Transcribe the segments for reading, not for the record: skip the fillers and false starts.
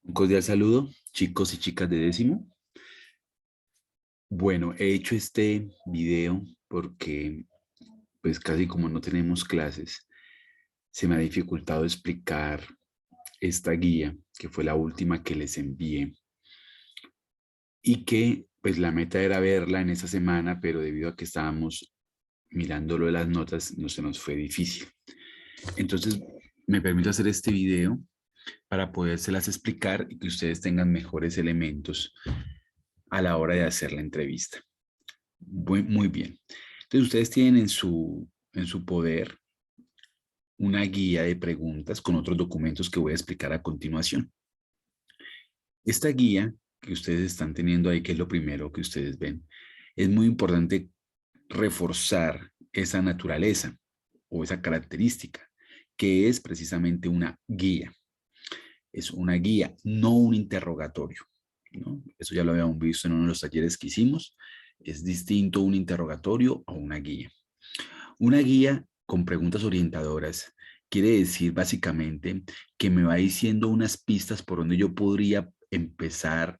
Un cordial saludo, chicos y chicas de décimo. Bueno, he hecho este video porque, pues casi como no tenemos clases, se me ha dificultado explicar esta guía, que fue la última que les envié, y que, pues la meta era verla en esa semana, pero debido a que estábamos mirándolo de las notas, no se nos fue difícil. Entonces, me permito hacer este video para podérselas explicar y que ustedes tengan mejores elementos a la hora de hacer la entrevista. Muy bien. Entonces, ustedes tienen en su poder una guía de preguntas con otros documentos que voy a explicar a continuación. Esta guía que ustedes están teniendo ahí, que es lo primero que ustedes ven, es muy importante reforzar esa naturaleza o esa característica, que es precisamente una guía. Es una guía, no un interrogatorio, ¿no? Eso ya lo habíamos visto en uno de los talleres que hicimos. Es distinto un interrogatorio a una guía. Una guía con preguntas orientadoras quiere decir básicamente que me va diciendo unas pistas por donde yo podría empezar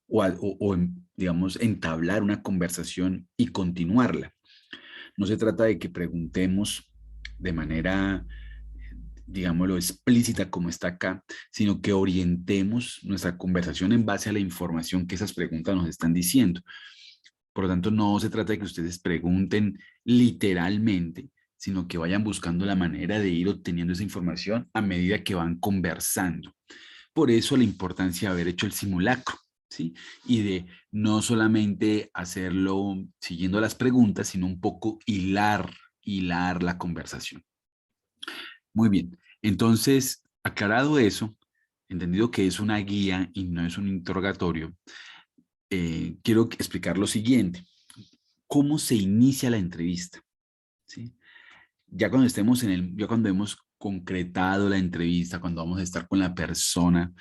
digamos, entablar una conversación y continuarla. No se trata de que preguntemos de manera, digámoslo, explícita como está acá, sino que orientemos nuestra conversación en base a la información que esas preguntas nos están diciendo. Por lo tanto, no se trata de que ustedes pregunten literalmente, sino que vayan buscando la manera de ir obteniendo esa información a medida que van conversando. Por eso la importancia de haber hecho el simulacro, ¿sí? Y de no solamente hacerlo siguiendo las preguntas, sino un poco hilar la conversación. Muy bien. Entonces, aclarado eso, entendido que es una guía y no es un interrogatorio, quiero explicar lo siguiente. ¿Cómo se inicia la entrevista? ¿Sí? Ya cuando hemos concretado la entrevista, cuando vamos a estar con la persona,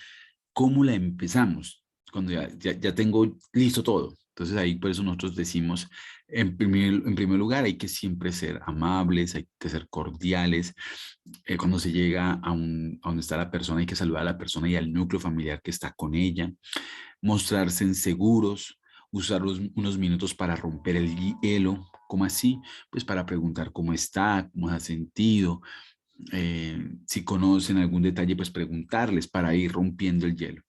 ¿cómo la empezamos? Cuando ya tengo listo todo. Entonces ahí por eso nosotros decimos, en primer lugar, hay que siempre ser amables, hay que ser cordiales. Cuando se llega a donde está la persona, hay que saludar a la persona y al núcleo familiar que está con ella, mostrarse seguros, usar unos minutos para romper el hielo. ¿Cómo así? Pues para preguntar cómo está, cómo se ha sentido, si conocen algún detalle, pues preguntarles para ir rompiendo el hielo.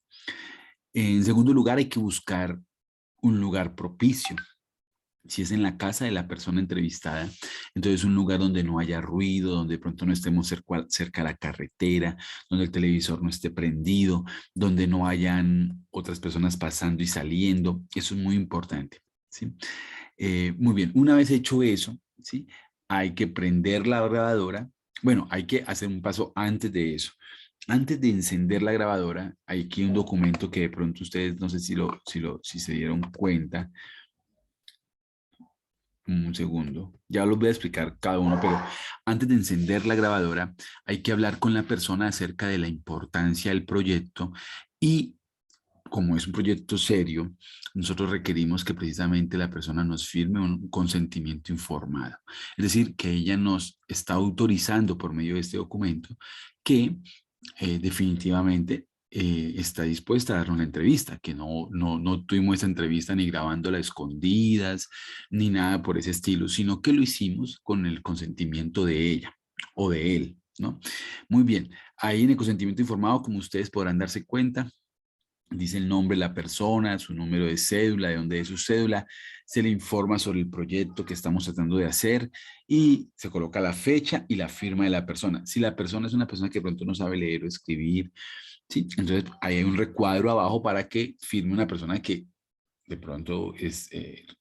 En segundo lugar, hay que buscar un lugar propicio. Si es en la casa de la persona entrevistada, entonces un lugar donde no haya ruido, donde de pronto no estemos cerca a la carretera, donde el televisor no esté prendido, donde no hayan otras personas pasando y saliendo. Eso es muy importante, ¿sí? Muy bien, una vez hecho eso, ¿sí? Hay que prender la grabadora. Bueno, hay que hacer un paso antes de eso. Antes de encender la grabadora, hay aquí un documento que de pronto ustedes no sé si se dieron cuenta. Un segundo, ya los voy a explicar cada uno, pero antes de encender la grabadora hay que hablar con la persona acerca de la importancia del proyecto y como es un proyecto serio, nosotros requerimos que precisamente la persona nos firme un consentimiento informado. Es decir, que ella nos está autorizando por medio de este documento que definitivamente está dispuesta a dar una entrevista, que no tuvimos esa entrevista ni grabándola a escondidas, ni nada por ese estilo, sino que lo hicimos con el consentimiento de ella o de él, ¿no? Muy bien, ahí en el consentimiento informado, como ustedes podrán darse cuenta, dice el nombre de la persona, su número de cédula, de dónde es su cédula, se le informa sobre el proyecto que estamos tratando de hacer y se coloca la fecha y la firma de la persona. Si la persona es una persona que de pronto no sabe leer o escribir, ¿sí? Entonces ahí hay un recuadro abajo para que firme una persona que de pronto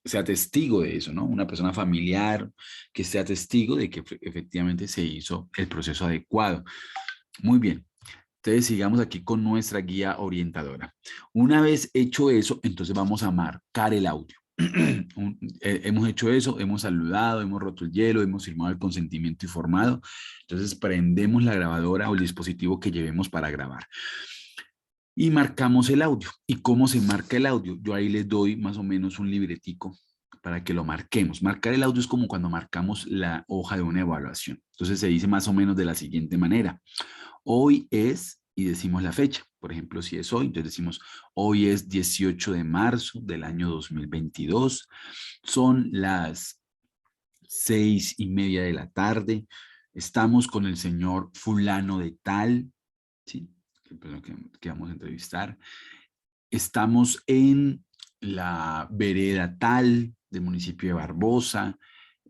sea testigo de eso, ¿no? Una persona familiar que sea testigo de que efectivamente se hizo el proceso adecuado. Muy bien. Entonces sigamos aquí con nuestra guía orientadora. Una vez hecho eso, entonces vamos a marcar el audio. Hemos hecho eso, hemos saludado, hemos roto el hielo, hemos firmado el consentimiento informado. Entonces prendemos la grabadora o el dispositivo que llevemos para grabar y marcamos el audio. ¿Y cómo se marca el audio? Yo ahí les doy más o menos un libretico para que lo marquemos. Marcar el audio es como cuando marcamos la hoja de una evaluación. Entonces se dice más o menos de la siguiente manera. Hoy es, y decimos la fecha. Por ejemplo, si es hoy, entonces decimos, hoy es 18 de marzo del año 2022. Son las 6:30 de la tarde. Estamos con el señor fulano de tal, ¿sí? Que vamos a entrevistar. Estamos en la vereda tal del municipio de Barbosa,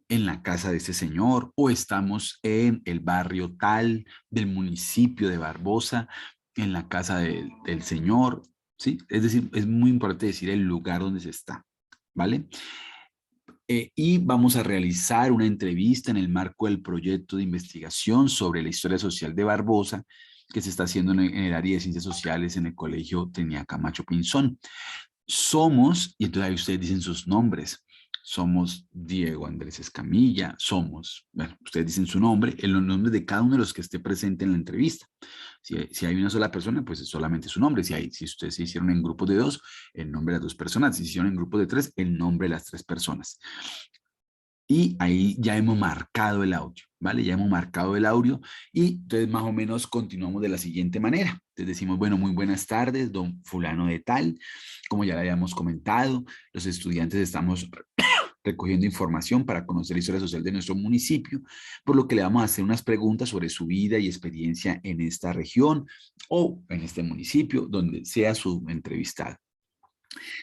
en la casa de este señor, o estamos en el barrio tal del municipio de Barbosa, en la casa del señor, ¿sí? Es decir, es muy importante decir el lugar donde se está, ¿vale? Y vamos a realizar una entrevista en el marco del proyecto de investigación sobre la historia social de Barbosa, que se está haciendo en el área de ciencias sociales en el Colegio Trinidad Camacho Pinzón. Somos, y entonces ahí ustedes dicen sus nombres, somos Diego Andrés Escamilla, somos, bueno, ustedes dicen su nombre, el nombre de cada uno de los que esté presente en la entrevista. Si hay una sola persona, pues es solamente su nombre. Si ustedes se hicieron en grupos de dos, el nombre de las dos personas. Si se hicieron en grupos de tres, el nombre de las tres personas. Y ahí ya hemos marcado el audio, ¿vale? Ya hemos marcado el audio y entonces más o menos continuamos de la siguiente manera. Entonces decimos, bueno, muy buenas tardes, don fulano de tal. Como ya le habíamos comentado, los estudiantes estamos recogiendo información para conocer la historia social de nuestro municipio, por lo que le vamos a hacer unas preguntas sobre su vida y experiencia en esta región o en este municipio, donde sea su entrevistado.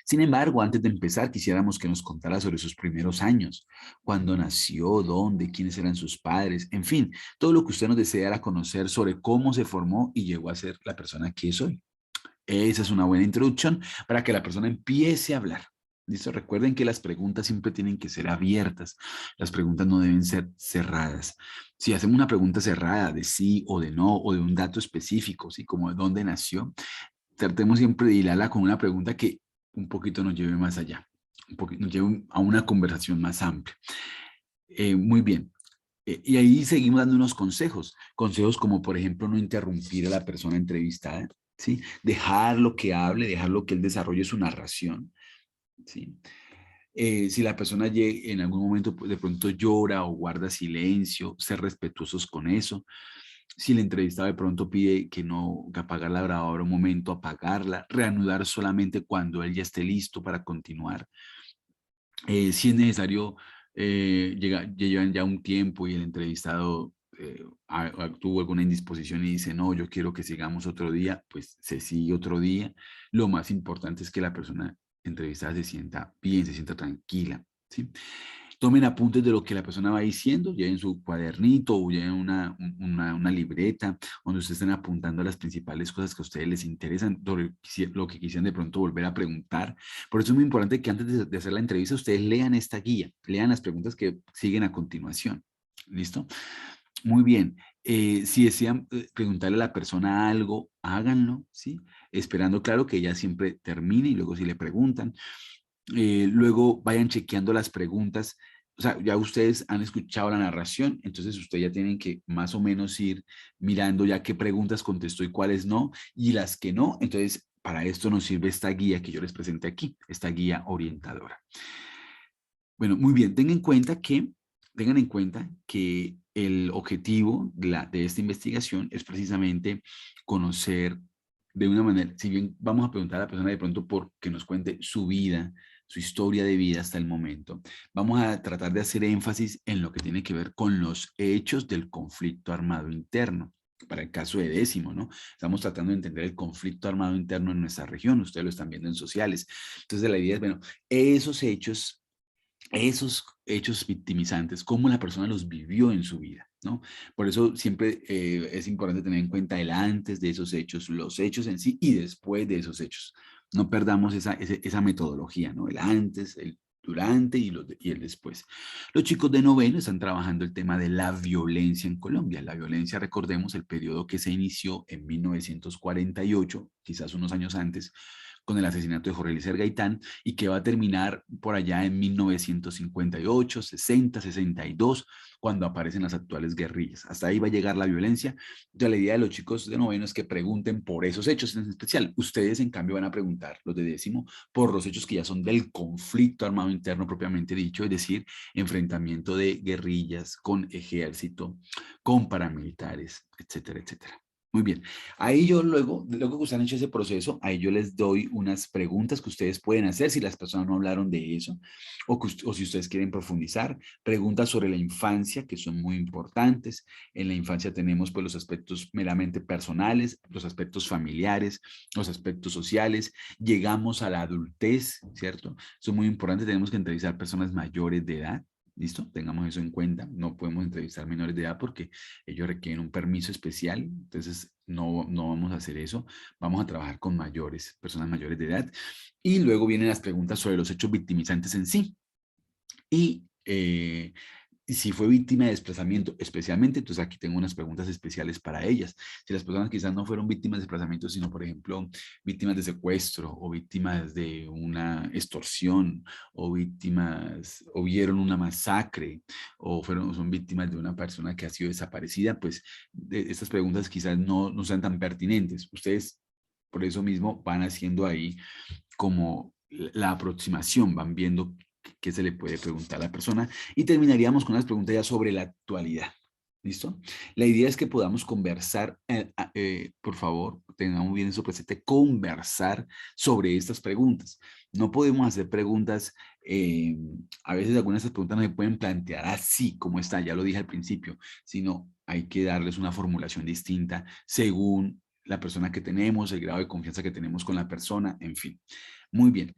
Sin embargo, antes de empezar, quisiéramos que nos contara sobre sus primeros años, cuándo nació, dónde, quiénes eran sus padres, en fin, todo lo que usted nos deseara conocer sobre cómo se formó y llegó a ser la persona que es hoy. Esa es una buena introducción para que la persona empiece a hablar. ¿Listo? Recuerden que las preguntas siempre tienen que ser abiertas. Las preguntas no deben ser cerradas. Si hacemos una pregunta cerrada de sí o de no o de un dato específico, ¿sí? Como de dónde nació, tratemos siempre de hilarla con una pregunta que un poquito nos lleve más allá, nos lleve a una conversación más amplia. Muy bien. Y ahí seguimos dando unos consejos. Consejos como, por ejemplo, no interrumpir a la persona entrevistada, ¿sí? Dejarlo que hable, dejarlo que él desarrolle su narración, ¿sí? Si la persona en algún momento pues, de pronto llora o guarda silencio, ser respetuosos con eso. Si el entrevistado de pronto pide que no, que apagar la grabadora un momento, apagarla, reanudar solamente cuando él ya esté listo para continuar. Si es necesario, llevan ya un tiempo y el entrevistado tuvo alguna indisposición y dice, no, yo quiero que sigamos otro día, pues se sigue otro día. Lo más importante es que la persona entrevistada se sienta bien, se sienta tranquila, ¿sí? Tomen apuntes de lo que la persona va diciendo, lleven su cuadernito o lleven una libreta donde ustedes estén apuntando las principales cosas que a ustedes les interesan, lo que quisieran de pronto volver a preguntar. Por eso es muy importante que antes de hacer la entrevista ustedes lean esta guía, lean las preguntas que siguen a continuación. ¿Listo? Muy bien. Si desean preguntarle a la persona algo, háganlo, ¿sí? Esperando, claro, que ella siempre termine y luego si le preguntan, luego vayan chequeando las preguntas. O sea, ya ustedes han escuchado la narración, entonces ustedes ya tienen que más o menos ir mirando ya qué preguntas contestó y cuáles no, y las que no. Entonces, para esto nos sirve esta guía que yo les presenté aquí, esta guía orientadora. Bueno, muy bien, tengan en cuenta que el objetivo de esta investigación es precisamente conocer de una manera, si bien vamos a preguntar a la persona de pronto por que nos cuente su vida, su historia de vida hasta el momento, vamos a tratar de hacer énfasis en lo que tiene que ver con los hechos del conflicto armado interno. Para el caso de Décimo, ¿no? Estamos tratando de entender el conflicto armado interno en nuestra región, ustedes lo están viendo en sociales. Entonces la idea es, bueno, esos hechos victimizantes, cómo la persona los vivió en su vida, ¿no? Por eso siempre es importante tener en cuenta el antes de esos hechos, los hechos en sí y después de esos hechos. No perdamos esa metodología, ¿no? El antes, el durante y el después. Los chicos de noveno están trabajando el tema de la violencia en Colombia. La violencia, recordemos, el periodo que se inició en 1948, quizás unos años antes, con el asesinato de Jorge Eliezer Gaitán y que va a terminar por allá en 1958, 60, 62, cuando aparecen las actuales guerrillas. Hasta ahí va a llegar la violencia. Ya la idea de los chicos de noveno es que pregunten por esos hechos en especial. Ustedes, en cambio, van a preguntar, los de décimo, por los hechos que ya son del conflicto armado interno propiamente dicho, es decir, enfrentamiento de guerrillas con ejército, con paramilitares, etcétera, etcétera. Muy bien. Ahí yo luego que ustedes han hecho ese proceso, ahí yo les doy unas preguntas que ustedes pueden hacer si las personas no hablaron de eso o si ustedes quieren profundizar. Preguntas sobre la infancia que son muy importantes. En la infancia tenemos pues los aspectos meramente personales, los aspectos familiares, los aspectos sociales. Llegamos a la adultez, ¿cierto? Eso es muy importante. Tenemos que entrevistar personas mayores de edad. ¿Listo? Tengamos eso en cuenta. No podemos entrevistar menores de edad porque ellos requieren un permiso especial, entonces no vamos a hacer eso, vamos a trabajar con mayores, personas mayores de edad. Y luego vienen las preguntas sobre los hechos victimizantes en sí. Y si fue víctima de desplazamiento, especialmente, entonces aquí tengo unas preguntas especiales para ellas. Si las personas quizás no fueron víctimas de desplazamiento, sino, por ejemplo, víctimas de secuestro o víctimas de una extorsión o víctimas, o vieron una masacre o son víctimas de una persona que ha sido desaparecida, pues estas preguntas quizás no sean tan pertinentes. Ustedes, por eso mismo, van haciendo ahí como la aproximación, van viendo qué se le puede preguntar a la persona y terminaríamos con unas preguntas ya sobre la actualidad. ¿Listo? La idea es que podamos conversar, por favor, tengamos bien eso presente, conversar sobre estas preguntas. No podemos hacer preguntas, a veces algunas de estas preguntas no se pueden plantear así como está, ya lo dije al principio, sino hay que darles una formulación distinta según la persona que tenemos, el grado de confianza que tenemos con la persona, en fin. Muy bien.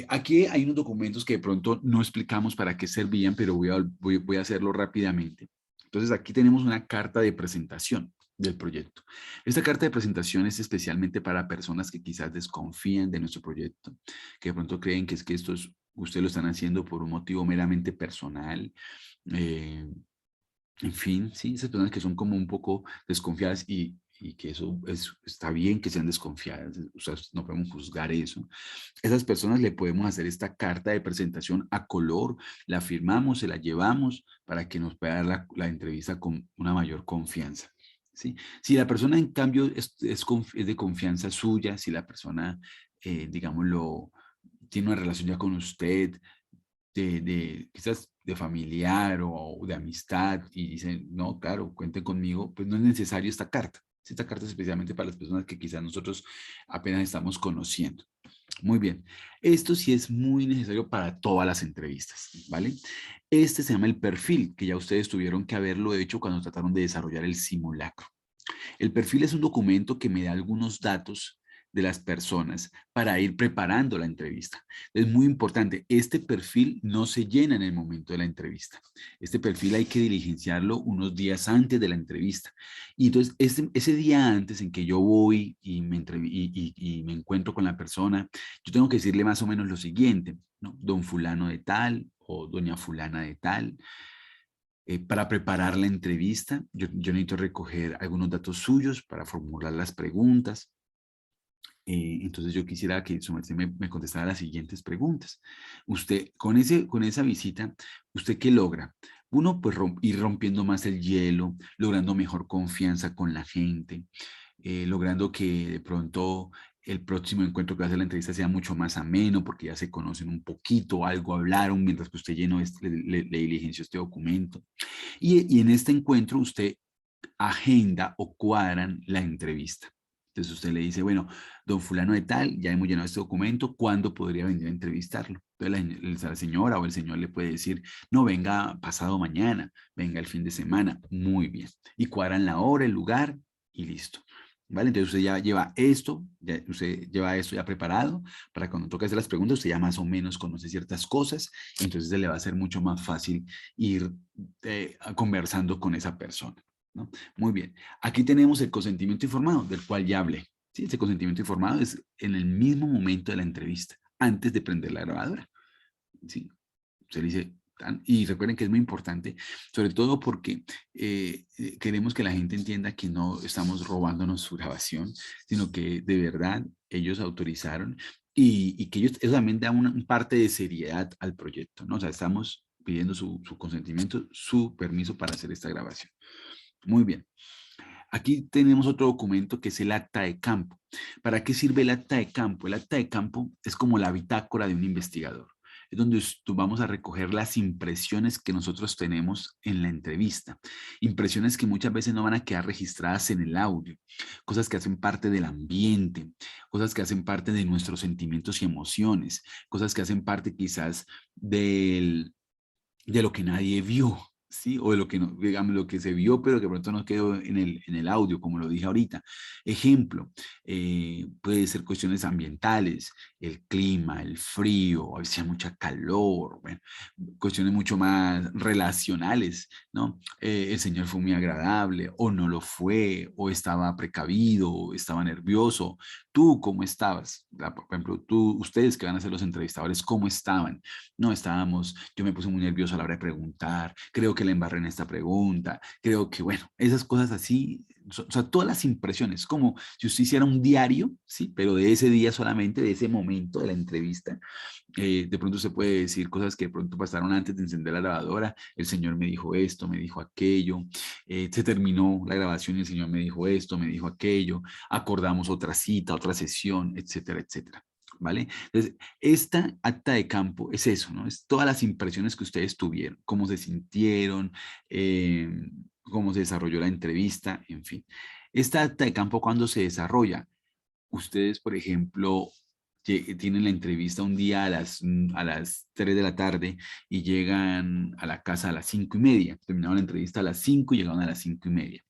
Aquí hay unos documentos que de pronto no explicamos para qué servían, pero voy a hacerlo rápidamente. Entonces aquí tenemos una carta de presentación del proyecto. Esta carta de presentación es especialmente para personas que quizás desconfían de nuestro proyecto, que de pronto creen que es que ustedes lo están haciendo por un motivo meramente personal. eh, en fin, sí, esas personas que son como un poco desconfiadas y que está bien que sean desconfiadas, o sea, no podemos juzgar eso. Esas personas le podemos hacer esta carta de presentación a color, la firmamos, se la llevamos para que nos pueda dar la entrevista con una mayor confianza. ¿Sí? Si la persona, en cambio, es de confianza suya, si la persona, digámoslo, tiene una relación ya con usted, quizás de familiar o de amistad, y dicen, no, claro, cuenten conmigo, pues no es necesario esta carta. Esta carta es especialmente para las personas que quizás nosotros apenas estamos conociendo. Muy bien. Esto sí es muy necesario para todas las entrevistas, ¿vale? Este se llama el perfil, que ya ustedes tuvieron que haberlo hecho cuando trataron de desarrollar el simulacro. El perfil es un documento que me da algunos datos de las personas para ir preparando la entrevista. Es muy importante, este perfil no se llena en el momento de la entrevista. Este perfil hay que diligenciarlo unos días antes de la entrevista. Y entonces ese día antes en que yo voy y me encuentro con la persona, yo tengo que decirle más o menos lo siguiente, ¿no? Don fulano de tal o doña fulana de tal. Para preparar la entrevista, yo necesito recoger algunos datos suyos para formular las preguntas. Entonces yo quisiera que su merced me contestara las siguientes preguntas. Usted, con esa visita, ¿usted qué logra? Uno, pues ir rompiendo más el hielo, logrando mejor confianza con la gente, logrando que de pronto el próximo encuentro que va a hacer la entrevista sea mucho más ameno porque ya se conocen un poquito, algo hablaron mientras que usted llenó le diligenció este documento. Y en este encuentro usted agenda o cuadran la entrevista. Entonces usted le dice, bueno, don fulano de tal, ya hemos llenado este documento, ¿cuándo podría venir a entrevistarlo? Entonces la señora o el señor le puede decir, no, venga pasado mañana, venga el fin de semana, muy bien. Y cuadran la hora, el lugar y listo. ¿Vale? Entonces usted ya lleva esto, usted lleva esto ya preparado para cuando toque hacer las preguntas, usted ya más o menos conoce ciertas cosas, entonces se le va a hacer mucho más fácil ir conversando con esa persona, ¿no? Muy bien. Aquí tenemos el consentimiento informado, del cual ya hablé. ¿Sí? Ese consentimiento informado es en el mismo momento de la entrevista, antes de prender la grabadora. ¿Sí? Se dice, y recuerden que es muy importante, sobre todo porque queremos que la gente entienda que no estamos robándonos su grabación, sino que de verdad ellos autorizaron y que ellos, eso también da una parte de seriedad al proyecto, ¿no? O sea, estamos pidiendo su consentimiento, su permiso para hacer esta grabación. Muy bien. Aquí tenemos otro documento que es el acta de campo. ¿Para qué sirve el acta de campo? El acta de campo es como la bitácora de un investigador. es donde vamos a recoger las impresiones que nosotros tenemos en la entrevista. Impresiones que muchas veces no van a quedar registradas en el audio, cosas que hacen parte del ambiente, cosas que hacen parte de nuestros sentimientos y emociones, cosas que hacen parte quizás de lo que nadie vio, ¿sí? O de lo que, no, digamos, lo que se vio, pero que de pronto no quedó en el audio, como lo dije ahorita. Ejemplo, puede ser cuestiones ambientales, el clima, el frío, a veces hay mucha calor, bueno, cuestiones mucho más relacionales, ¿no? El señor fue muy agradable, o no lo fue, o estaba precavido, o estaba nervioso. ¿Tú cómo estabas? Por ejemplo, ustedes que van a ser los entrevistadores, ¿cómo estaban? No estábamos, yo me puse muy nervioso a la hora de preguntar, creo que le embarré en esta pregunta, creo que, bueno, esas cosas así, o sea, todas las impresiones, como si usted hiciera un diario, ¿sí? Pero de ese día solamente, de ese momento de la entrevista, de pronto se puede decir cosas que de pronto pasaron antes de encender la grabadora, el señor me dijo esto, me dijo aquello, se terminó la grabación y el señor me dijo esto, me dijo aquello, acordamos otra cita, otra sesión, etcétera, etcétera. ¿Vale? Entonces, esta acta de campo es eso, ¿no? Es todas las impresiones que ustedes tuvieron, cómo se sintieron, eh, cómo se desarrolló la entrevista, en fin. Esta acta de campo, cuando se desarrolla, ustedes, por ejemplo, tienen la entrevista un día a las 3 de la tarde y llegan a la casa a las 5:30. Terminaron la entrevista a las 5 y llegaron a las 5:30.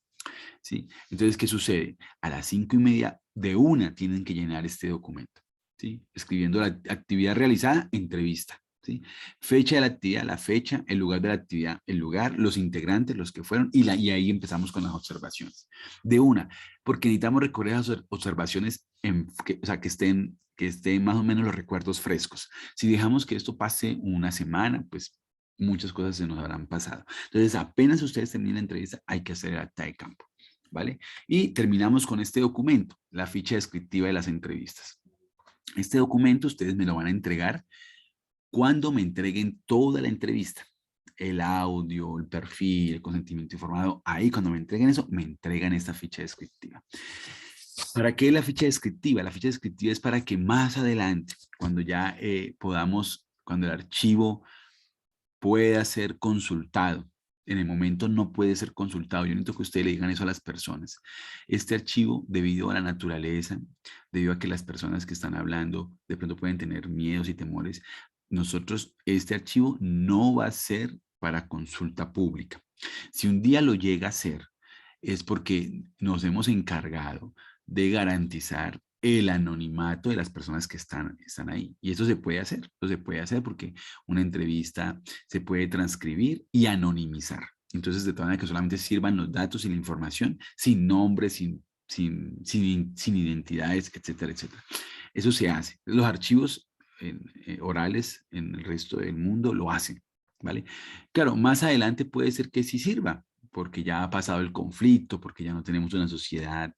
¿Sí? Entonces, ¿qué sucede? A las 5:30 de una tienen que llenar este documento, ¿sí? Escribiendo la actividad realizada, entrevista, ¿sí? Fecha de la actividad, la fecha, el lugar de la actividad, el lugar, los integrantes, los que fueron, y ahí empezamos con las observaciones. De una, porque necesitamos recorrer esas observaciones, o sea, que estén más o menos los recuerdos frescos. Si dejamos que esto pase una semana, pues muchas cosas se nos habrán pasado. Entonces, apenas ustedes terminen la entrevista, hay que hacer el acta de campo. ¿Vale? Y terminamos con este documento, la ficha descriptiva de las entrevistas. Este documento ustedes me lo van a entregar cuando me entreguen toda la entrevista. El audio, el perfil, el consentimiento informado. Ahí cuando me entreguen eso, me entregan esta ficha descriptiva. ¿Para qué la ficha descriptiva? La ficha descriptiva es para que más adelante, cuando ya cuando el archivo pueda ser consultado. En el momento no puede ser consultado. Yo necesito que ustedes le digan eso a las personas. Este archivo, debido a la naturaleza, debido a que las personas que están hablando de pronto pueden tener miedos y temores, este archivo no va a ser para consulta pública. Si un día lo llega a ser, es porque nos hemos encargado de garantizar el anonimato de las personas que están ahí. Y eso se puede hacer, porque una entrevista se puede transcribir y anonimizar. Entonces, de tal manera que solamente sirvan los datos y la información sin nombre, sin identidades, etcétera, etcétera. Eso se hace. Los archivos orales en el resto del mundo lo hacen, ¿vale? Claro, más adelante puede ser que sí sirva, porque ya ha pasado el conflicto, porque ya no tenemos una sociedad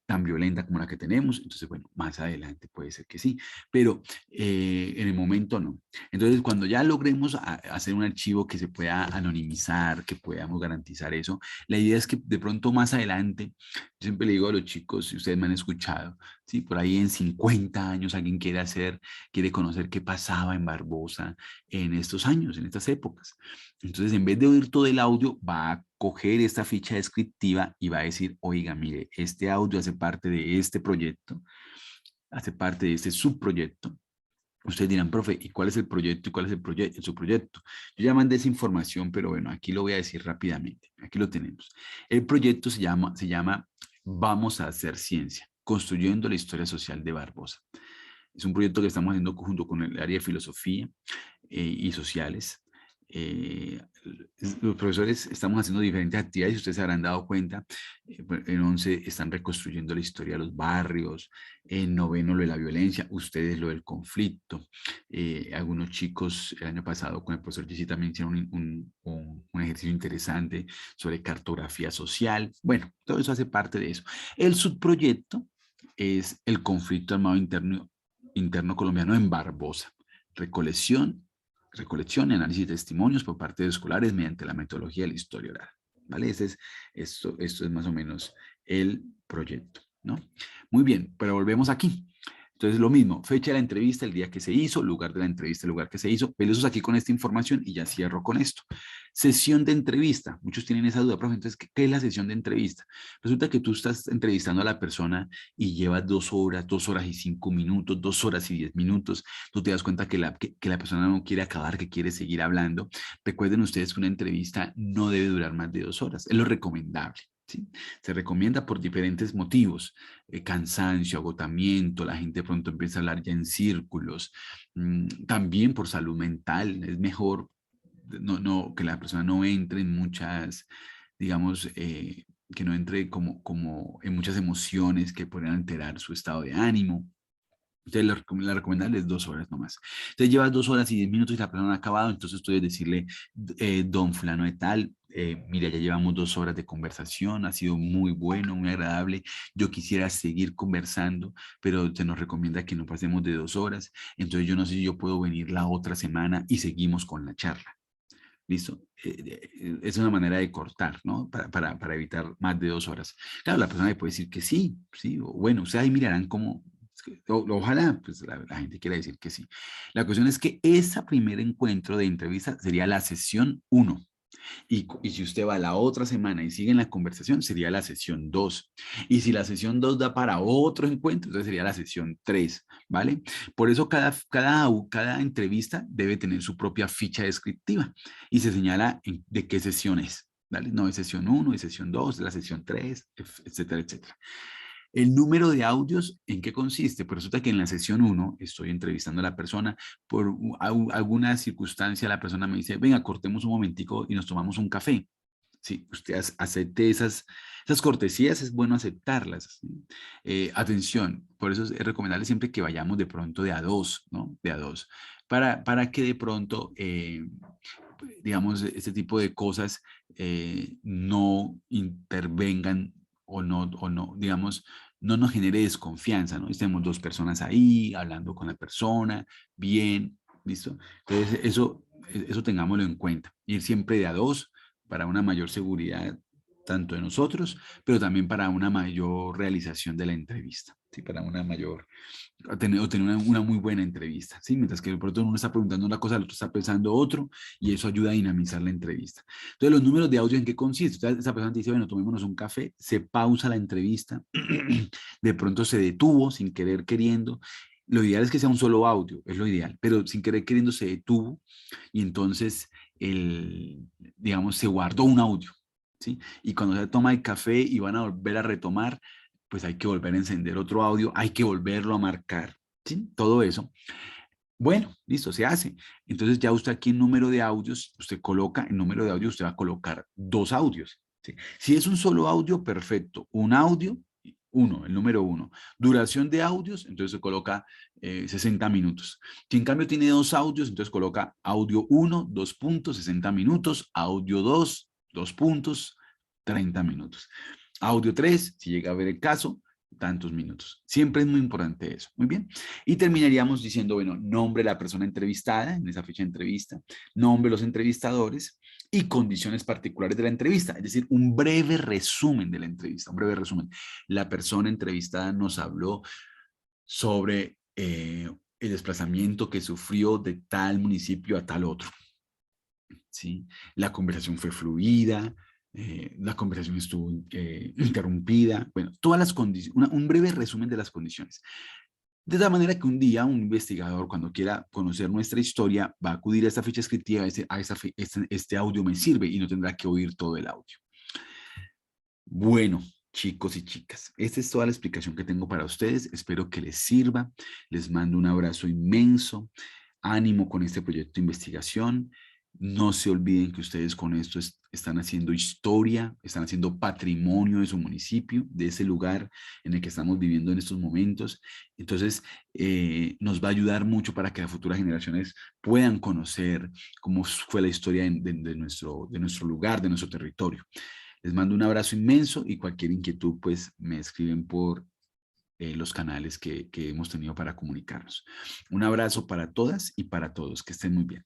tan violenta como la que tenemos. Entonces, bueno, más adelante puede ser que sí, pero en el momento no. Entonces, cuando ya logremos hacer un archivo que se pueda anonimizar, que podamos garantizar eso, la idea es que de pronto más adelante, yo siempre le digo a los chicos, si ustedes me han escuchado, ¿sí? Por ahí en 50 años alguien quiere conocer qué pasaba en Barbosa en estos años, en estas épocas. Entonces, en vez de oír todo el audio, va a coger esta ficha descriptiva y va a decir, oiga, mire, este audio hace parte de este proyecto, hace parte de este subproyecto. Ustedes dirán, profe, ¿y cuál es el proyecto y cuál es el subproyecto? Yo ya mandé esa información, pero bueno, aquí lo voy a decir rápidamente. Aquí lo tenemos. El proyecto se llama Vamos a hacer ciencia, construyendo la historia social de Barbosa. Es un proyecto que estamos haciendo junto con el área de filosofía y sociales. Eh, los profesores estamos haciendo diferentes actividades y ustedes se habrán dado cuenta. En 11 están reconstruyendo la historia de los barrios, en noveno lo de la violencia, ustedes lo del conflicto. Algunos chicos el año pasado con el profesor Jesse también hicieron un ejercicio interesante sobre cartografía social. Bueno, todo eso hace parte de eso. El subproyecto es el conflicto armado interno colombiano en Barbosa. Recolección y análisis de testimonios por parte de escolares mediante la metodología de la historia oral. ¿Vale? Esto es más o menos el proyecto, ¿no? Muy bien, pero volvemos aquí. Entonces, lo mismo, fecha de la entrevista, el día que se hizo, lugar de la entrevista, el lugar que se hizo. Pelosos aquí con esta información y ya cierro con esto. Sesión de entrevista. Muchos tienen esa duda, profe. Entonces, ¿qué es la sesión de entrevista? Resulta que tú estás entrevistando a la persona y llevas 2 horas, 2 horas y 5 minutos, 2 horas y 10 minutos. Tú te das cuenta que la persona no quiere acabar, que quiere seguir hablando. Recuerden ustedes que una entrevista no debe durar más de 2 horas. Es lo recomendable. ¿Sí? Se recomienda por diferentes motivos, cansancio, agotamiento, la gente de pronto empieza a hablar ya en círculos, también por salud mental, es mejor que la persona no entre en muchas, digamos, que no entre como en muchas emociones que pueden alterar su estado de ánimo. Entonces, la recomendable es 2 horas nomás. Entonces, llevas 2 horas y 10 minutos y la persona no ha acabado, entonces tú debes decirle, don fulano de tal, mira, ya llevamos 2 horas de conversación, ha sido muy bueno, muy agradable, yo quisiera seguir conversando, pero se nos recomienda que no pasemos de 2 horas, entonces yo no sé si yo puedo venir la otra semana y seguimos con la charla. ¿Listo? Es una manera de cortar, ¿no? Para evitar más de 2 horas. Claro, la persona le puede decir que sí, sí, o bueno, ustedes ahí mirarán cómo, ojalá, pues la gente quiera decir que sí. La cuestión es que ese primer encuentro de entrevista sería la sesión 1. Y si usted va a la otra semana y sigue en la conversación, sería la sesión 2. Y si la sesión 2 da para otro encuentro, entonces sería la sesión 3, ¿vale? Por eso cada entrevista debe tener su propia ficha descriptiva y se señala de qué sesión es. ¿Vale? No, es sesión 1, es sesión 2, es la sesión 3, etcétera, etcétera. El número de audios, ¿en qué consiste? Pues resulta que en la sesión 1 estoy entrevistando a la persona, por alguna circunstancia la persona me dice, venga, cortemos un momentico y nos tomamos un café. Sí, usted acepte esas cortesías, es bueno aceptarlas. ¿Sí? Atención, por eso es recomendable siempre que vayamos de pronto de a dos, ¿no? De a dos, para que de pronto, digamos, este tipo de cosas no intervengan o no, digamos, no nos genere desconfianza, ¿no? Estemos dos personas ahí, hablando con la persona, bien, ¿listo? Entonces, eso tengámoslo en cuenta. Ir siempre de a dos para una mayor seguridad, tanto de nosotros, pero también para una mayor realización de la entrevista, ¿sí? Para una mayor, o tener una muy buena entrevista, ¿sí? Mientras que de pronto uno está preguntando una cosa, el otro está pensando otro, y eso ayuda a dinamizar la entrevista. Entonces, los números de audio, ¿en qué consiste? Entonces, esa persona te dice, bueno, tomémonos un café, se pausa la entrevista, de pronto se detuvo sin querer queriendo. Lo ideal es que sea un solo audio, es lo ideal, pero sin querer queriendo se detuvo y entonces, digamos, se guardó un audio, ¿sí? Y cuando se toma el café y van a volver a retomar, pues hay que volver a encender otro audio, hay que volverlo a marcar, ¿sí? Todo eso. Bueno, listo, se hace. Entonces ya usted aquí en número de audios, usted coloca, en número de audios usted va a colocar 2 audios. ¿Sí? Si es un solo audio, perfecto. Un audio, uno, el número 1. Duración de audios, entonces se coloca 60 minutos. Si en cambio tiene 2 audios, entonces coloca audio 1, 2 puntos, 60 minutos, audio 2, 2 puntos, 30 minutos. Audio 3, si llega a ver el caso, tantos minutos. Siempre es muy importante eso. Muy bien. Y terminaríamos diciendo, bueno, nombre de la persona entrevistada en esa fecha de entrevista, nombre de los entrevistadores y condiciones particulares de la entrevista. Es decir, un breve resumen de la entrevista, un breve resumen. La persona entrevistada nos habló sobre el desplazamiento que sufrió de tal municipio a tal otro. ¿Sí? La conversación fue fluida, la conversación estuvo interrumpida, bueno, todas las condiciones, un breve resumen de las condiciones. De tal manera que un día un investigador, cuando quiera conocer nuestra historia, va a acudir a esta ficha descriptiva y decir, este audio me sirve y no tendrá que oír todo el audio. Bueno, chicos y chicas, esta es toda la explicación que tengo para ustedes. Espero que les sirva. Les mando un abrazo inmenso. Ánimo con este proyecto de investigación. No se olviden que ustedes con esto están haciendo historia, están haciendo patrimonio de su municipio, de ese lugar en el que estamos viviendo en estos momentos. Entonces, nos va a ayudar mucho para que las futuras generaciones puedan conocer cómo fue la historia de nuestro lugar, de nuestro territorio. Les mando un abrazo inmenso y cualquier inquietud, pues me escriben por los canales que hemos tenido para comunicarnos. Un abrazo para todas y para todos. Que estén muy bien.